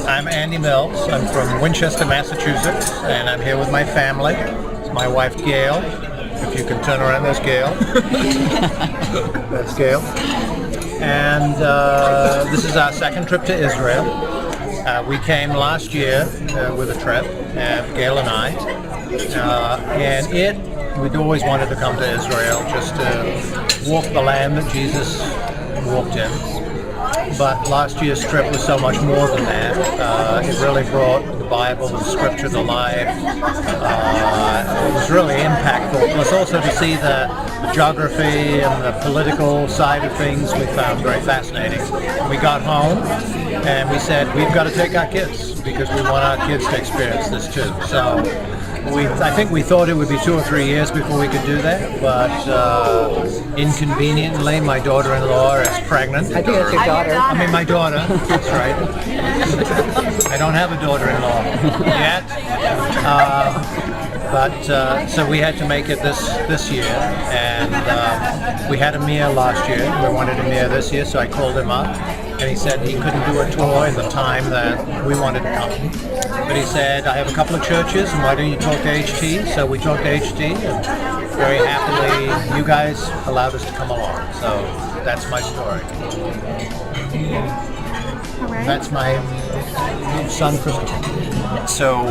I'm Andy Mills. I'm from Winchester, Massachusetts, and I'm here with my family. It's my wife, Gail. If you can turn around, there's Gail. That's Gail. And this is our second trip to Israel. We came last year with a trip, Gail and I. We'd always wanted to come to Israel just to walk the land that Jesus walked in. But last year's trip was so much more than that. It really brought the Bible and Scripture to life. It was really impactful. Plus also to see the geography and the political side of things we found very fascinating. We got home and we said, we've got to take our kids because we want our kids to experience this too. So I think we thought it would be 2 or 3 years before we could do that, but inconveniently, my daughter-in-law is pregnant. I think that's your daughter. I mean, my daughter. That's right. I don't have a daughter-in-law yet, so we had to make it this year, and we had Amir last year. We wanted Amir this year, so I called him up. And he said he couldn't do a tour in the time that we wanted to come. But he said, I have a couple of churches, and why don't you talk to HT? So we talked to HT, and very happily, you guys allowed us to come along. So that's my story. That's my son, Christopher. So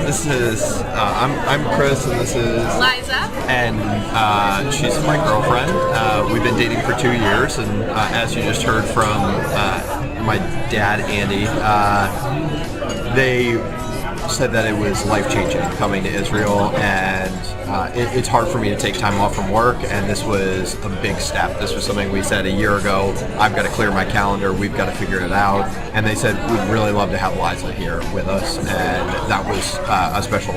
this is, I'm Chris, and this is Liza. And she's my girlfriend. We've been dating for 2 years, and as you just heard from my dad, Andy, they said that it was life-changing coming to Israel, and it's hard for me to take time off from work, and this was a big step. This was something we said a year ago, I've got to clear my calendar, we've got to figure it out, and they said we'd really love to have Liza here with us, and that was a special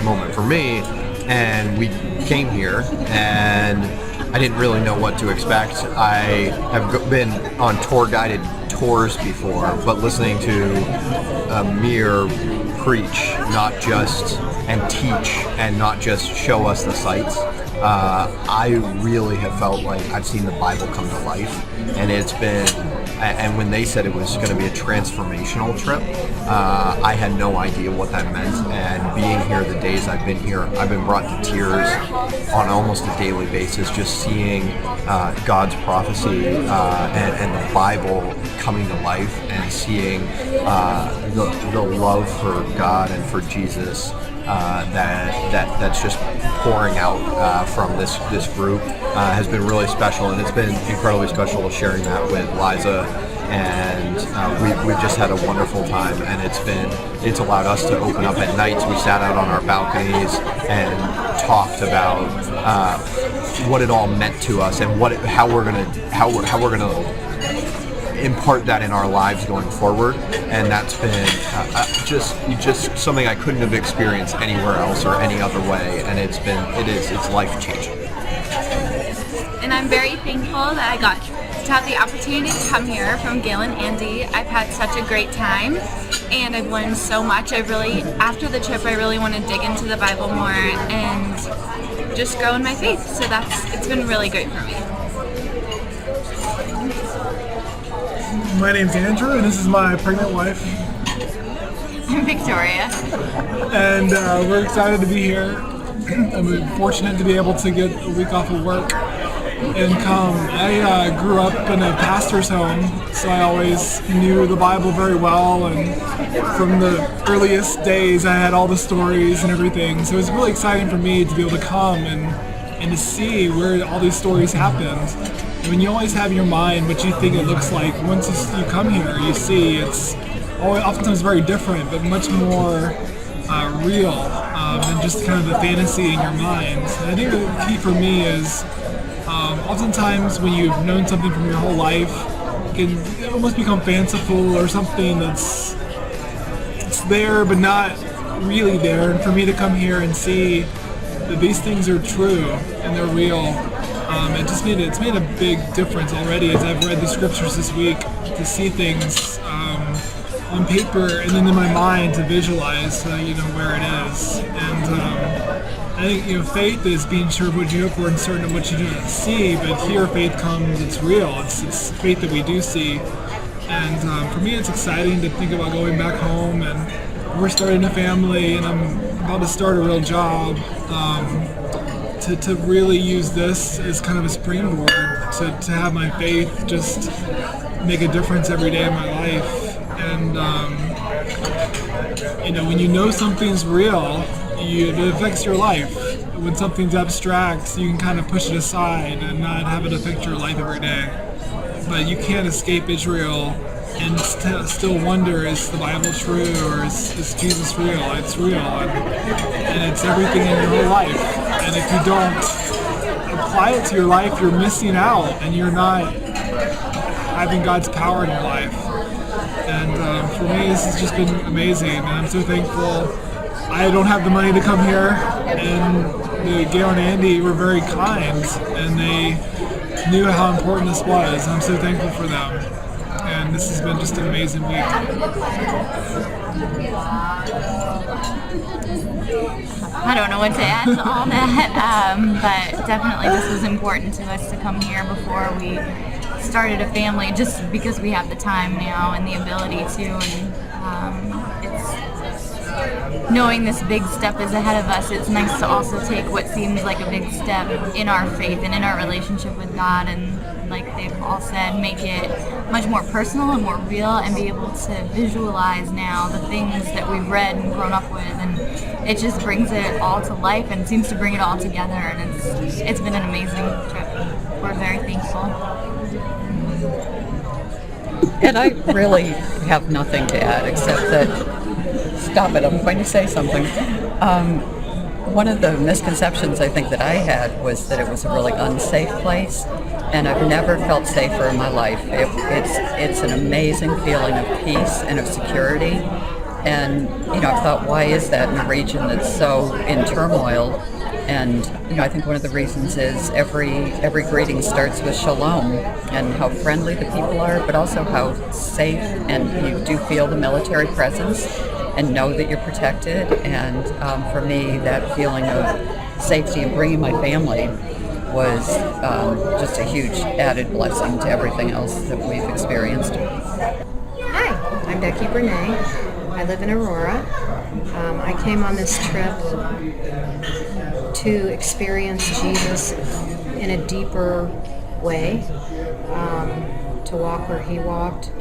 moment for me, and we came here, and I didn't really know what to expect. I have been on tour-guided tours before, but listening to Amir preach, not just and teach, and not just show us the sights, I really have felt like I've seen the Bible come to life, and it's been, and when they said it was going to be a transformational trip, I had no idea what that meant, and being here the days I've been here, I've been brought to tears on almost a daily basis, just seeing God's prophecy and the Bible coming to life, and seeing the love for God and for Jesus that's just pouring out from this group has been really special, and it's been incredibly special sharing that with Liza, and we've just had a wonderful time, and it's allowed us to open up at nights. We sat out on our balconies and talked about what it all meant to us, and how we're gonna impart that in our lives going forward, and that's been just something I couldn't have experienced anywhere else or any other way, and it's life-changing. And I'm very thankful that I got to have the opportunity to come here from GAIL and Andy. I've had such a great time, and I've learned so much. After the trip, I really want to dig into the Bible more and just grow in my faith, so it's been really great for me. My name's Andrew, and this is my pregnant wife. I'm Victoria. And we're excited to be here. I'm fortunate to be able to get a week off of work and come. I grew up in a pastor's home, so I always knew the Bible very well, and from the earliest days I had all the stories and everything. So it was really exciting for me to be able to come and to see where all these stories happened. I mean, you always have in your mind what you think it looks like. Once you come here, you see it's oftentimes very different, but much more real than just kind of the fantasy in your mind. And I think the key for me is oftentimes when you've known something from your whole life, it can almost become fanciful or something it's there but not really there. And for me to come here and see that these things are true and they're real, it's made a big difference already as I've read the scriptures this week, to see things on paper and then in my mind to visualize where it is. And I think faith is being sure of what you hope for and certain of what you do not see, but here faith comes, it's real, it's faith that we do see. And for me, it's exciting to think about going back home, and we're starting a family, and I'm about to start a real job. To really use this as kind of a springboard to have my faith just make a difference every day of my life. And when you know something's real, it affects your life. When something's abstract, you can kind of push it aside and not have it affect your life every day. But you can't escape Israel and still wonder, is the Bible true, or is Jesus real? It's real, and it's everything in your whole life. And if you don't apply it to your life, you're missing out, and you're not having God's power in your life. And for me, this has just been amazing, and I'm so thankful. I don't have the money to come here, and GAIL and Andy were very kind, and they knew how important this was. I'm so thankful for them. And this has been just an amazing week. I don't know what to add to all that, but definitely this was important to us to come here before we started a family, just because we have the time now and the ability to, and it's knowing this big step is ahead of us. It's nice to also take what seems like a big step in our faith and in our relationship with God, and like they've all said, make it much more personal and more real, and be able to visualize now the things that we've read and grown up with, and it just brings it all to life and seems to bring it all together, and it's been an amazing trip. We're very thankful. And I really have nothing to add except that, stop it, I'm going to say something. One of the misconceptions I think that I had was that it was a really unsafe place, and I've never felt safer in my life. It's an amazing feeling of peace and of security, and I've thought, why is that in a region that's so in turmoil? And I think one of the reasons is every greeting starts with shalom, and how friendly the people are, but also how safe, and you do feel the military presence and know that you're protected. And for me, that feeling of safety and bringing my family was just a huge added blessing to everything else that we've experienced. Hi, I'm Becky Bernay. I live in Aurora. I came on this trip to experience Jesus in a deeper way, to walk where he walked.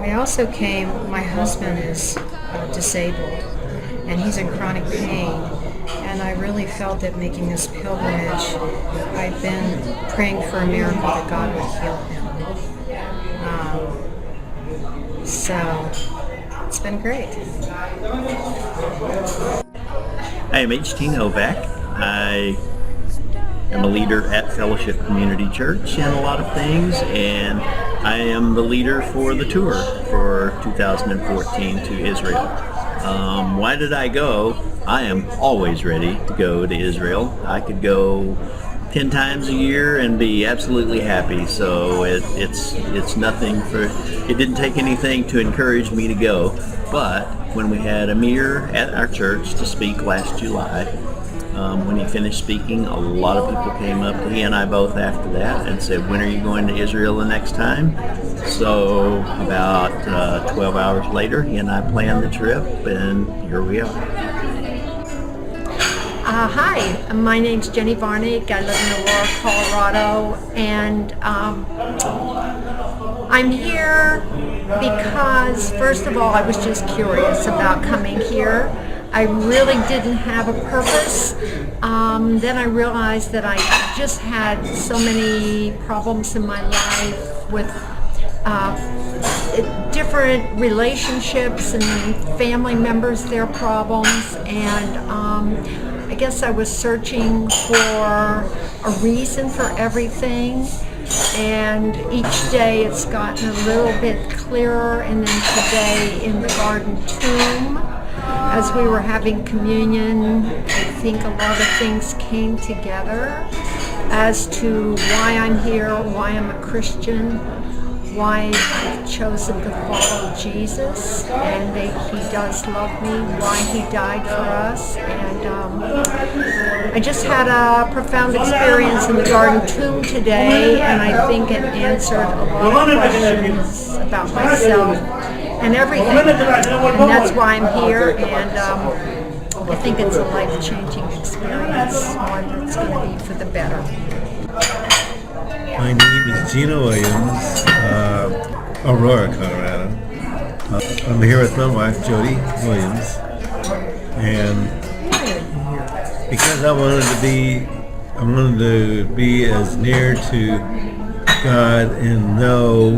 I also came, my husband is disabled, and he's in chronic pain, and I really felt that making this pilgrimage, I've been praying for a miracle that God would heal him. So it's been great. I am H.T. Novak. I am a leader at Fellowship Community Church in a lot of things, and I am the leader for the tour for 2014 to Israel. Why did I go? I am always ready to go to Israel. I could go 10 times a year and be absolutely happy, so it's nothing for, it didn't take anything to encourage me to go. But when we had Amir at our church to speak last July, when he finished speaking, a lot of people came up to he and I both after that and said, when are you going to Israel the next time? So about 12 hours later, he and I planned the trip, and here we are. Hi, my name's Jenny Varnick. I live in Aurora, Colorado, and I'm here because, first of all, I was just curious about coming here. I really didn't have a purpose. Then I realized that I just had so many problems in my life with different relationships and family members, their problems, and I guess I was searching for a reason for everything, and each day it's gotten a little bit clearer. And then today in the garden tomb, as we were having communion, I think a lot of things came together as to why I'm here, why I'm a Christian, why I've chosen to follow Jesus, and he does love me, why he died for us. And I just had a profound experience in the Garden Tomb today, and I think it answered a lot of questions about myself and everything. And that's why I'm here, and I think it's a life-changing experience, one that's going to be for the better. My name is GENEO Williams, Aurora, Colorado. I'm here with my wife, Judy Williams, and because I wanted to be as near to God and know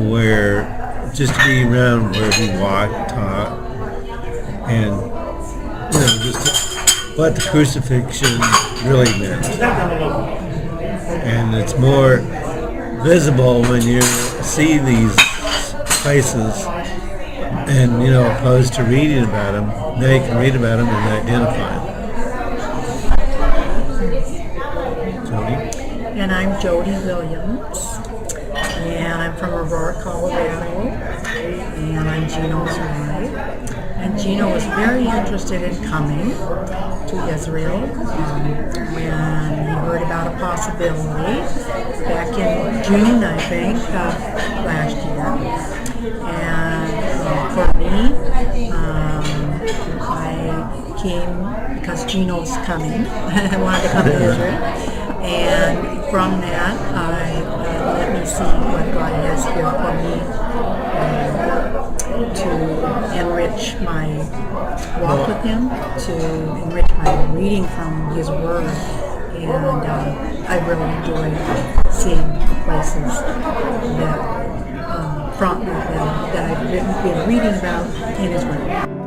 just to be around where He walked, taught, and just what the crucifixion really meant. And it's more visible when you see these places, and opposed to reading about them. Now you can read about them and identify them. Jody? And I'm Judy Williams, and I'm from Aurora, Colorado, and I'm GENEO's wife. And GENEO was very interested in coming to Israel when he heard about a possibility back in June, I think, of last year. And for me, I came because GENEO's coming. I wanted to come to Israel. And from that, let me see what God has here for me to enrich my walk with Him, to enrich my reading from His Word. And I really enjoy seeing places that I've been reading about in His Word.